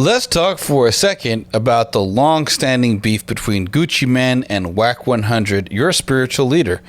Let's talk for a second about the long-standing beef between Gucci Mane and Wack 100, your spiritual leader.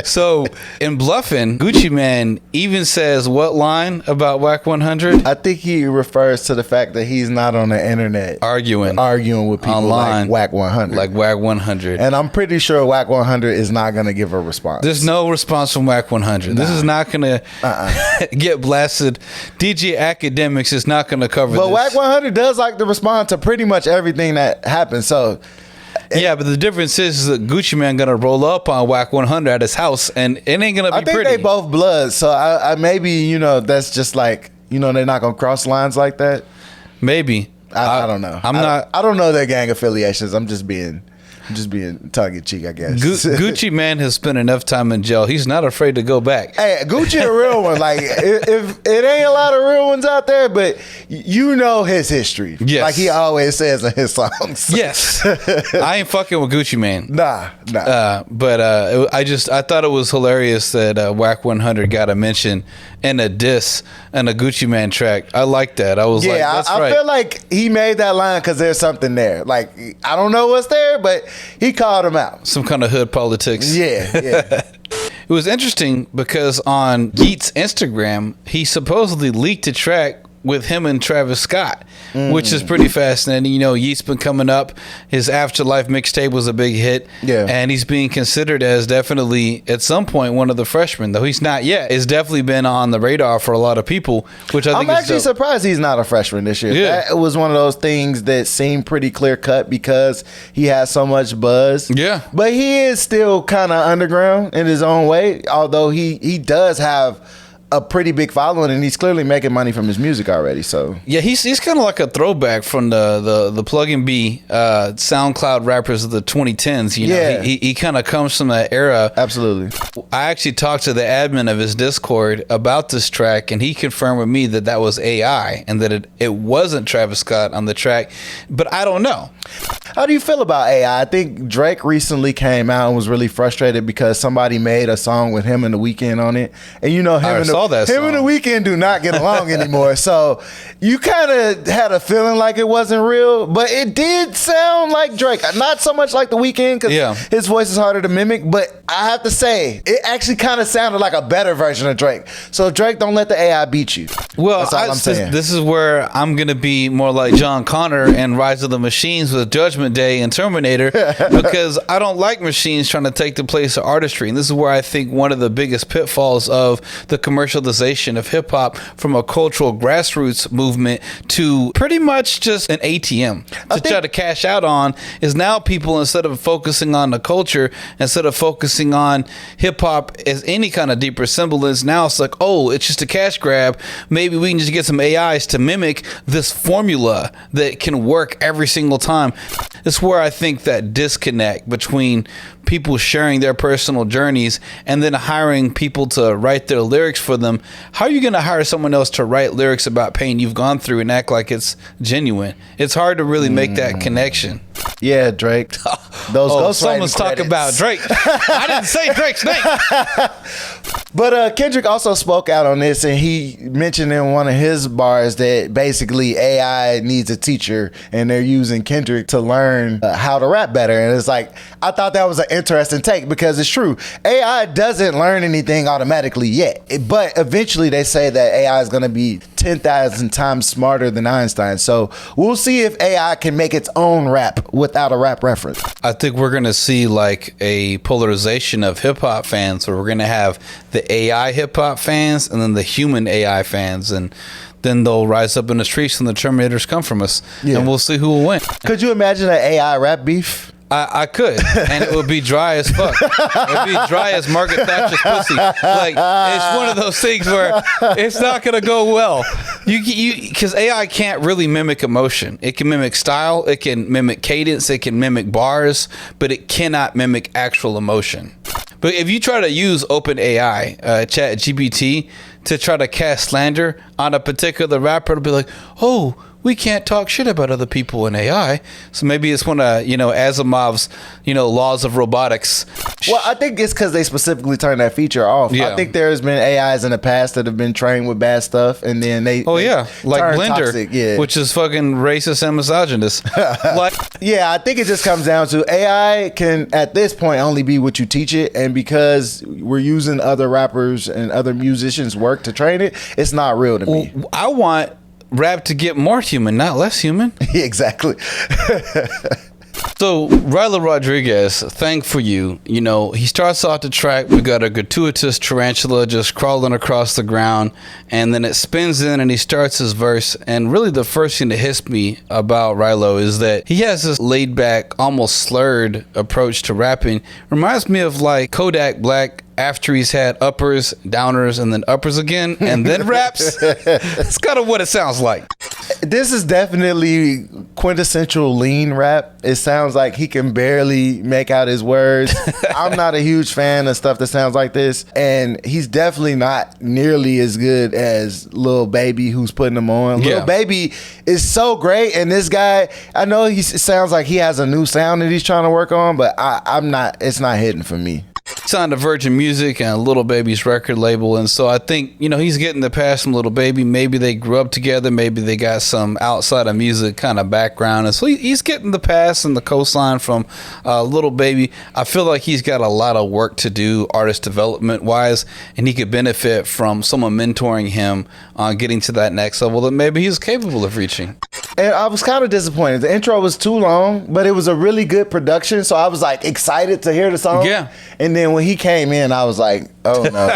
So in Bluffin', Gucci Mane even says what line about Wack 100? I think he refers to the fact that he's not on the internet Arguing with people online, like Wack 100. Like Wack 100. And I'm pretty sure Wack 100 is not going to give a response. There's no response from Wack 100. This is not going to get blasted. DJ Academics is not going to cover but this. Wack 100 does like to respond to pretty much everything that happens. So yeah, but the difference is that Gucci Mane gonna roll up on Wack 100 at his house, and it ain't gonna be pretty. I think they both bloods, so I maybe that's just like they're not gonna cross lines like that. Maybe I don't know. I don't know their gang affiliations. I'm just being tongue in cheek, I guess. Gucci Mane has spent enough time in jail. He's not afraid to go back. Hey, Gucci a real one. Like if it ain't a lot of real ones out there, but his history. Yes. Like he always says in his songs. Yes. I ain't fucking with Gucci Mane. Nah. But I thought it was hilarious that Wack 100 got a mention in a diss and a Gucci Mane track. I like that. I was that's right. I feel like he made that line because there's something there. Like I don't know what's there, but he called him out. Some kind of hood politics. Yeah. It was interesting because on Yeet's Instagram, he supposedly leaked a track with him and Travis Scott, which is pretty fascinating. Yeet's been coming up. His Afterlife mixtape was a big hit. Yeah. And he's being considered as definitely, at some point, one of the freshmen, though he's not yet. It's definitely been on the radar for a lot of people, which I think I'm actually surprised he's not a freshman this year. Yeah. That was one of those things that seemed pretty clear cut because he has so much buzz. Yeah. But he is still kind of underground in his own way, although he does have a pretty big following, and he's clearly making money from his music already. So yeah, he's kind of like a throwback from the Plug and B SoundCloud rappers of the 2010s. Yeah. He kind of comes from that era. Absolutely. I actually talked to the admin of his Discord about this track, and he confirmed with me that was AI and that it wasn't Travis Scott on the track. But I don't know. How do you feel about AI? I think Drake recently came out and was really frustrated because somebody made a song with him and The Weeknd on it, and him and The Weeknd do not get along anymore. So you kind of had a feeling like it wasn't real, but it did sound like Drake. Not so much like The Weeknd because his voice is harder to mimic, but I have to say it actually kind of sounded like a better version of Drake. So Drake, don't let the AI beat you. Well, that's all I'm saying. This is where I'm gonna be more like John Connor and Rise of the Machines with Judgment Day and Terminator, because I don't like machines trying to take the place of artistry. And this is where I think one of the biggest pitfalls of the commercialization of hip hop from a cultural grassroots movement to pretty much just an ATM to try to cash out on is now people, instead of focusing on the culture, instead of focusing on hip hop as any kind of deeper semblance, now it's like, oh, it's just a cash grab. Maybe we can just get some AIs to mimic this formula that can work every single time. It's where I think that disconnect between people sharing their personal journeys and then hiring people to write their lyrics for them. How are you going to hire someone else to write lyrics about pain you've gone through and act like it's genuine? It's hard to really make that connection. Yeah, Drake. Someone's talking about Drake. I didn't say Drake's name. But Kendrick also spoke out on this, and he mentioned in one of his bars that basically AI needs a teacher, and they're using Kendrick to learn how to rap better. And it's like, I thought that was an interesting take because it's true. AI doesn't learn anything automatically yet, but eventually they say that AI is going to be 10,000 times smarter than Einstein. So we'll see if AI can make its own rap without a rap reference. I think we're going to see like a polarization of hip hop fans, where we're going to have the AI hip hop fans and then the human AI fans, and then they'll rise up in the streets and the Terminators come from us, and we'll see who will win. Could you imagine an AI rap beef? I could, and it would be dry as fuck. It would be dry as Margaret Thatcher's pussy. Like, it's one of those things where it's not going to go well. Because AI can't really mimic emotion. It can mimic style, it can mimic cadence, it can mimic bars, but it cannot mimic actual emotion. But if you try to use OpenAI, ChatGPT, to try to cast slander on a particular rapper, it'll be like, oh, we can't talk shit about other people in AI. So maybe it's one of, Asimov's, laws of robotics. Well, I think it's because they specifically turned that feature off. Yeah. I think there's been AIs in the past that have been trained with bad stuff, and then they like Blender, toxic, which is fucking racist and misogynist. Yeah, I think it just comes down to AI can at this point only be what you teach it, and because we're using other rappers and other musicians' work to train it, it's not real to me. I want rap to get more human, not less human. Exactly. So, Ryler Rodriguez, thank for you. He starts off the track. We got a gratuitous tarantula just crawling across the ground, and then it spins in and he starts his verse. And really, the first thing that hits me about Rylo is that he has this laid back, almost slurred approach to rapping. Reminds me of like Kodak Black after he's had uppers, downers, and then uppers again, and then raps. That's kind of what it sounds like. This is definitely quintessential lean rap. It sounds like he can barely make out his words. I'm not a huge fan of stuff that sounds like this, and he's definitely not nearly as good as Lil Baby, who's putting him on. Yeah. Lil Baby is so great, and this guy, I know it sounds like he has a new sound that he's trying to work on, but I'm not. It's not hitting for me. Signed to Virgin Music and Little Baby's record label, and so I think he's getting the pass from Little Baby. Maybe they grew up together, maybe they got some outside of music kind of background, and so he's getting the pass and the cosign from Little Baby. I feel like he's got a lot of work to do artist development wise, and he could benefit from someone mentoring him on getting to that next level that maybe he's capable of reaching. And I was kind of disappointed. The intro was too long, but it was a really good production, so I was like excited to hear the song. Yeah. And then when he came in, I was like, oh no.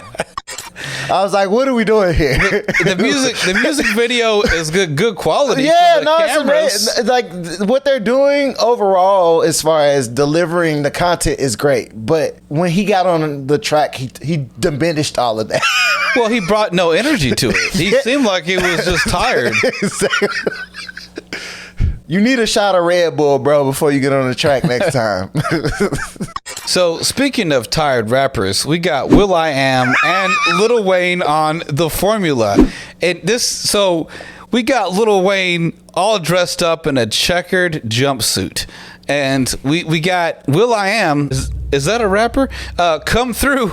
I was like, what are we doing here? The music video is good quality. Yeah, no, it's amazing. Like what they're doing overall, as far as delivering the content, is great. But when he got on the track, he diminished all of that. Well, he brought no energy to it. He seemed like he was just tired. You need a shot of Red Bull, bro, before you get on the track next time. So, speaking of tired rappers, we got will.i.am and Lil Wayne on the formula. So we got Lil Wayne all dressed up in a checkered jumpsuit. And we got will.i.am, is that a rapper? Come through,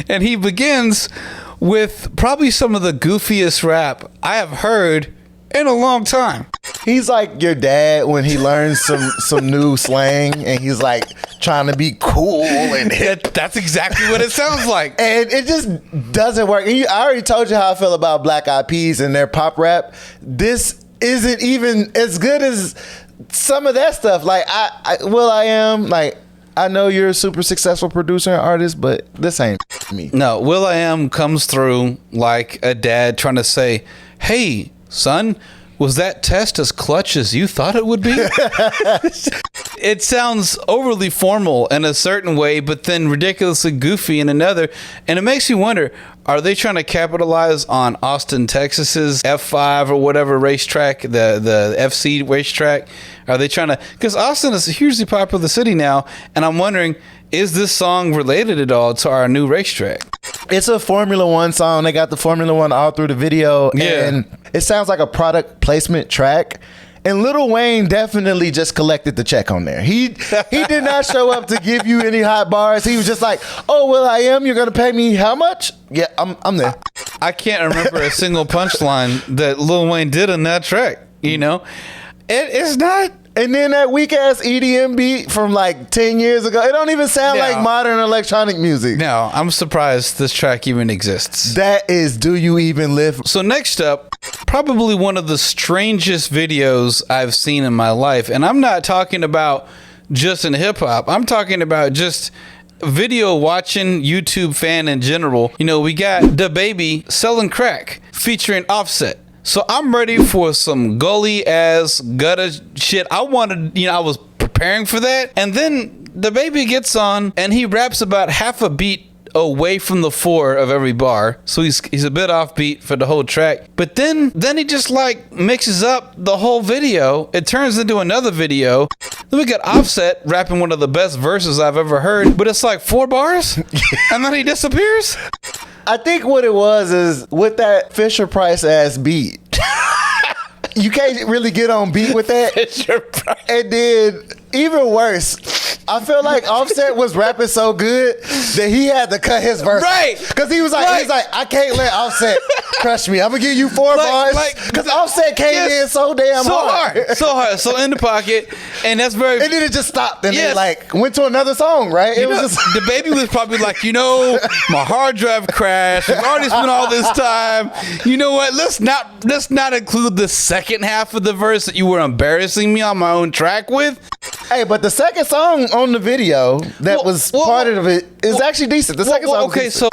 and he begins with probably some of the goofiest rap I have heard in a long time. He's like your dad when he learns some new slang, and he's like trying to be cool and hip. That's exactly what it sounds like. And it just doesn't work. And I already told you how I feel about Black Eyed Peas and their pop rap. This isn't even as good as some of that stuff. Like will.i.am, like, I know you're a super successful producer and artist, but this ain't me. No, will.i.am comes through like a dad trying to say, hey, son, was that test as clutch as you thought it would be? It sounds overly formal in a certain way, but then ridiculously goofy in another. And it makes you wonder, are they trying to capitalize on Austin, Texas's F5 or whatever racetrack, the FC racetrack? Are they trying to, because Austin is a hugely popular city now, and I'm wondering, is this song related at all to our new racetrack? It's a Formula One song. They got the Formula One all through the video. Yeah. And it sounds like a product placement track. And Lil Wayne definitely just collected the check on there. He did not show up to give you any hot bars. He was just like, oh, will.i.am, you're going to pay me how much? Yeah, I'm there. I can't remember a single punchline that Lil Wayne did in that track, It's not. And then that weak ass EDM beat from like 10 years ago, it don't even sound like modern electronic music. No, I'm surprised this track even exists. That is Do You Even Live? So next up, probably one of the strangest videos I've seen in my life. And I'm not talking about just in hip hop. I'm talking about just video watching YouTube fan in general. We got DaBaby selling crack featuring Offset. So I'm ready for some gully ass gutter shit. I was preparing for that. And then DaBaby gets on and he raps about half a beat away from the 4 of every bar. So he's a bit off beat for the whole track. But then he just like mixes up the whole video. It turns into another video. Then we got Offset rapping one of the best verses I've ever heard. But it's like 4 bars and then he disappears. I think what it was is with that Fisher Price ass beat. you can't really get on beat with that. And then even worse, I feel like Offset was rapping so good that he had to cut his verse. Right. Because he was like, I can't let Offset crush me. I'm gonna give you 4 bars. Because Offset came in so damn hard. So hard. So in the pocket. And that's very. And then it just stopped and it like went to another song, right? It was just the baby was probably like, my hard drive crashed. I've already spent all this time. You know what? Let's not include the second half of the verse that you were embarrassing me on my own track with. Hey, but the second song on the video that was part of it is actually decent. The second song. Okay, so